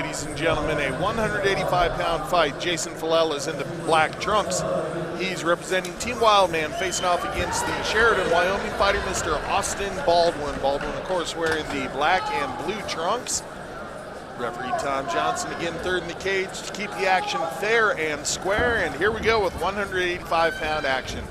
ladies and gentlemen, a 185-pound fight. Jason Faiella is in the black trunks. He's representing Team Wildman, facing off against the Sheridan, Wyoming fighter, Mr. Austin Baldwin. Baldwin, of course, wearing the black and blue trunks. Referee Tom Johnson again third in the cage to keep the action fair and square. And here we go with 185-pound action.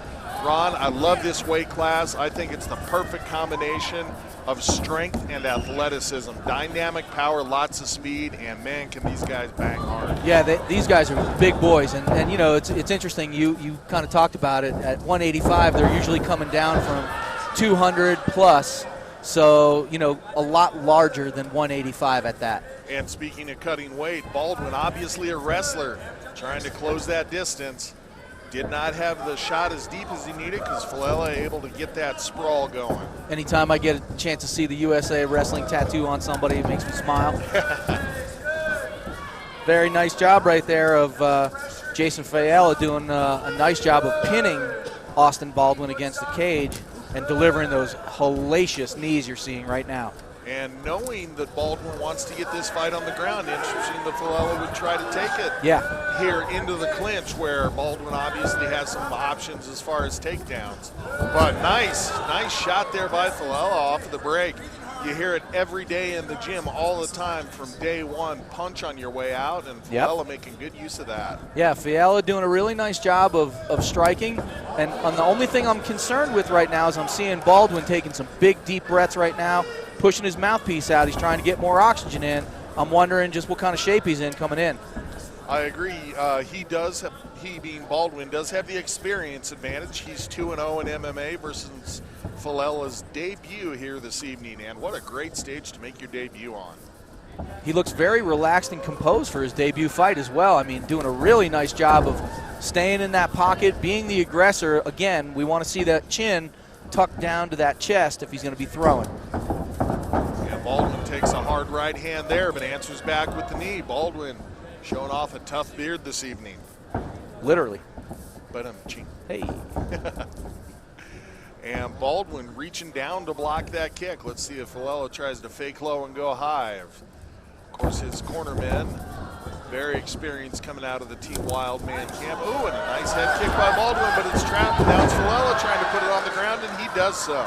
Ron, I love this weight class. I think it's the perfect combination of strength and athleticism. Dynamic power, lots of speed, and man, can these guys bang hard. Yeah, these guys are big boys, and you know, it's interesting. You kind of talked about it. At 185, they're usually coming down from 200 plus, so you know, a lot larger than 185 at that. And speaking of cutting weight, Baldwin, obviously a wrestler, trying to close that distance. Did not have the shot as deep as he needed because Faiella able to get that sprawl going. Anytime I get a chance to see the USA Wrestling tattoo on somebody, it makes me smile. Very nice job right there of Jason Faiella doing a nice job of pinning Austin Baldwin against the cage and delivering those hellacious knees you're seeing right now. And knowing that Baldwin wants to get this fight on the ground, interesting that Faiella would try to take it here into the clinch, where Baldwin obviously has some options as far as takedowns. But nice shot there by Faiella off of the break. You hear it every day in the gym all the time from day one, punch on your way out, and Faiella making good use of that. Yeah, Faiella doing a really nice job of striking. And the only thing I'm concerned with right now is I'm seeing Baldwin taking some big, deep breaths right now, pushing his mouthpiece out. He's trying to get more oxygen in. I'm wondering just what kind of shape he's in coming in. I agree. He being Baldwin does have the experience advantage. He's 2-0 in MMA versus Faiella's debut here this evening. And what a great stage to make your debut on. He looks very relaxed and composed for his debut fight as well. I mean, doing a really nice job of staying in that pocket, being the aggressor. Again, we want to see that chin tucked down to that chest if he's going to be throwing. Baldwin takes a hard right hand there, but answers back with the knee. Baldwin showing off a tough beard this evening. Literally. But ching. Hey. And Baldwin reaching down to block that kick. Let's see if Faiella tries to fake low and go high. Of course, his cornermen, very experienced coming out of the Team Wildman camp. Ooh, and a nice head kick by Baldwin, but it's trapped. Now it's Faiella trying to put it on the ground, and he does so.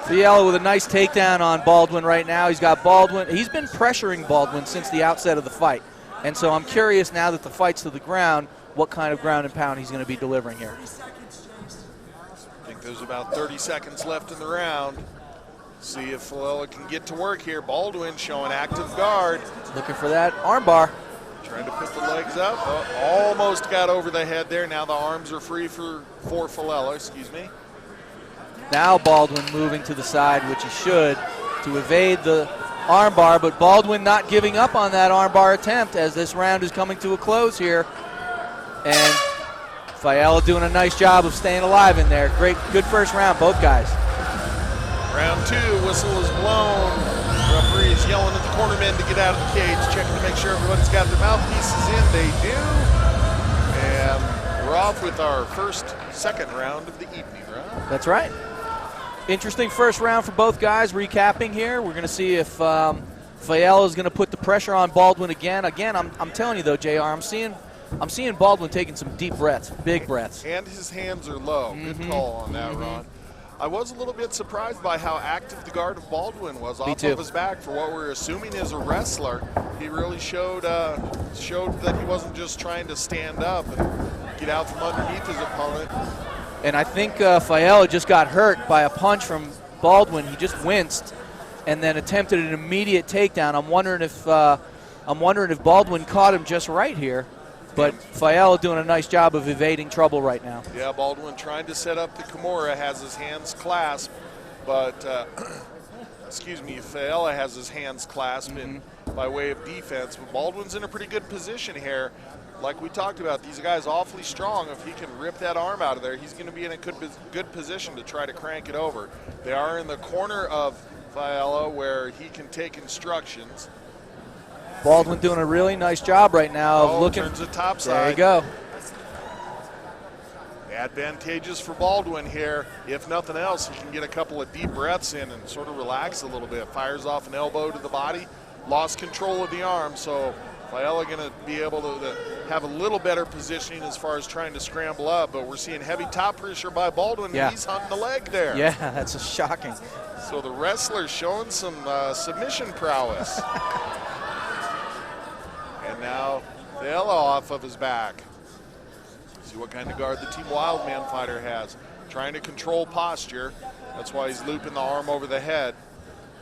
Faiella with a nice takedown on Baldwin right now. He's got Baldwin. He's been pressuring Baldwin since the outset of the fight. And so I'm curious now that the fight's to the ground, what kind of ground and pound he's going to be delivering here. I think there's about 30 seconds left in the round. See if Faiella can get to work here. Baldwin showing active guard. Looking for that armbar. Trying to put the legs up. Almost got over the head there. Now the arms are free for Faiella, excuse me. Now Baldwin moving to the side, which he should, to evade the armbar, but Baldwin not giving up on that armbar attempt as this round is coming to a close here. And Faiella doing a nice job of staying alive in there. Good first round, both guys. Round two, whistle is blown. Referee is yelling at the cornermen to get out of the cage, checking to make sure everybody's got their mouthpieces in. They do. And we're off with our second round of the evening, right? That's right. Interesting first round for both guys. Recapping here, we're going to see if Faiella is going to put the pressure on Baldwin again. Again, I'm telling you though, JR, I'm seeing Baldwin taking some deep breaths, big breaths. And his hands are low. Good call on that, Ron. I was a little bit surprised by how active the guard of Baldwin was off of his back for what we're assuming is a wrestler. He really showed that he wasn't just trying to stand up and get out from underneath his opponent. And I think Faiella just got hurt by a punch from Baldwin. He just winced and then attempted an immediate takedown. I'm wondering if Baldwin caught him just right here. But Faiella doing a nice job of evading trouble right now. Yeah, Baldwin trying to set up the Kimura, has his hands clasped, but Faiella has his hands clasped in by way of defense. But Baldwin's in a pretty good position here. Like we talked about, these guys awfully strong. If he can rip that arm out of there, he's going to be in a good position to try to crank it over. They are in the corner of Faiella where he can take instructions. Baldwin doing a really nice job right now of looking. Turns the top side. There you go. Advantageous for Baldwin here. If nothing else, he can get a couple of deep breaths in and sort of relax a little bit. Fires off an elbow to the body. Lost control of the arm, so Faiella going to be able to have a little better positioning as far as trying to scramble up, but we're seeing heavy top pressure by Baldwin, and he's hunting the leg there. Yeah, that's a shocking. So the wrestler's showing some submission prowess. And now Faiella off of his back. See what kind of guard the Team Wildman fighter has. Trying to control posture. That's why he's looping the arm over the head.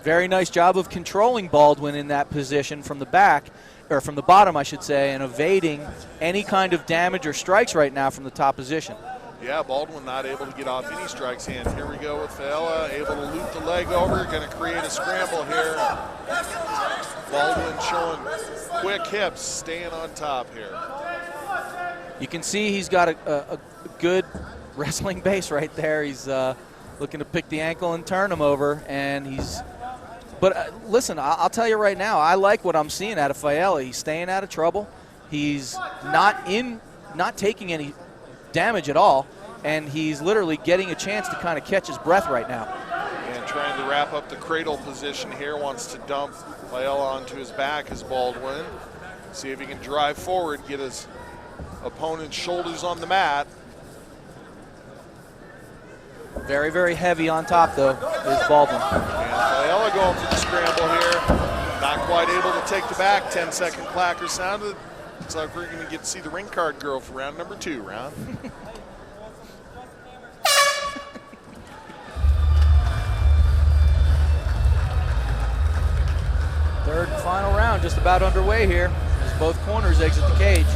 Very nice job of controlling Baldwin in that position from the back, or from the bottom, I should say, and evading any kind of damage or strikes right now from the top position. Yeah, Baldwin not able to get off any strikes in. Here we go with Faiella, able to loop the leg over, going to create a scramble here. Baldwin showing quick hips, staying on top here. You can see he's got a good wrestling base right there. He's looking to pick the ankle and turn him over, and he's. But listen, I'll tell you right now, I like what I'm seeing out of Faiella. He's staying out of trouble. He's not taking any damage at all, and he's literally getting a chance to kind of catch his breath right now. And trying to wrap up the cradle position here, wants to dump Faiella onto his back as Baldwin. See if he can drive forward, get his opponent's shoulders on the mat. Very, very heavy on top, though, is Baldwin. And Faiella going for the scramble here. Not quite able to take the back. 10-second clacker sounded. Looks like we're going to get to see the ring card girl for round number 2, Round. Third and final round just about underway here as both corners exit the cage.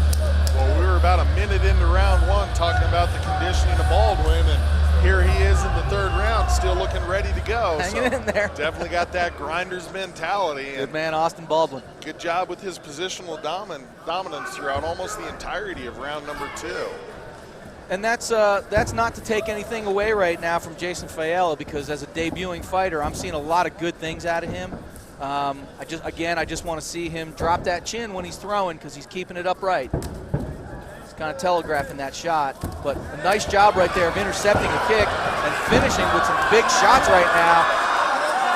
Well, we were about a minute into round 1 talking about the conditioning of Baldwin, and here he is in the third round, still looking ready to go. Hanging in there. Definitely got that grinder's mentality. Good man, Austin Baldwin. Good job with his positional dominance throughout almost the entirety of round number 2. And that's not to take anything away right now from Jason Faiella, because as a debuting fighter, I'm seeing a lot of good things out of him. I just want to see him drop that chin when he's throwing, because he's keeping it upright. He's kind of telegraphing that shot, but a nice job right there of intercepting a kick and finishing with some big shots right now.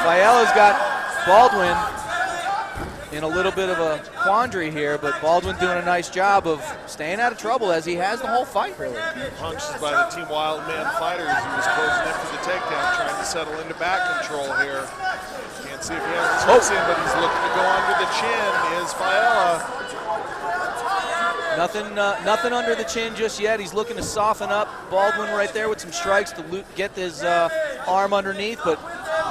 Faiella's got Baldwin in a little bit of a quandary here, but Baldwin doing a nice job of staying out of trouble, as he has the whole fight, really. Punches by the Team Wildman fighter as he was closing in for the takedown, trying to settle into back control here. Can't see if he has the hooks in, but he's looking to go under the chin, is Faiella. Nothing under the chin just yet. He's looking to soften up Baldwin right there with some strikes to get his arm underneath, but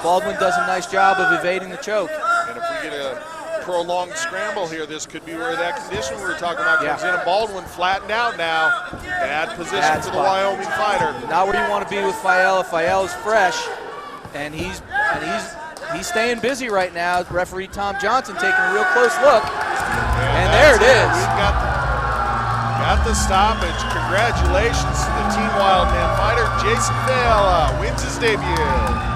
Baldwin does a nice job of evading the choke. And if we get a prolonged scramble here, this could be where that condition we were talking about comes in. And Baldwin flattened out now. Bad position for the Wyoming fighter. Not where you want to be with Faiella. Faiella's fresh, and he's staying busy right now. Referee Tom Johnson taking a real close look, and there it is. We've got the stoppage. Congratulations to the Team Wildman fighter. Jason Faiella wins his debut.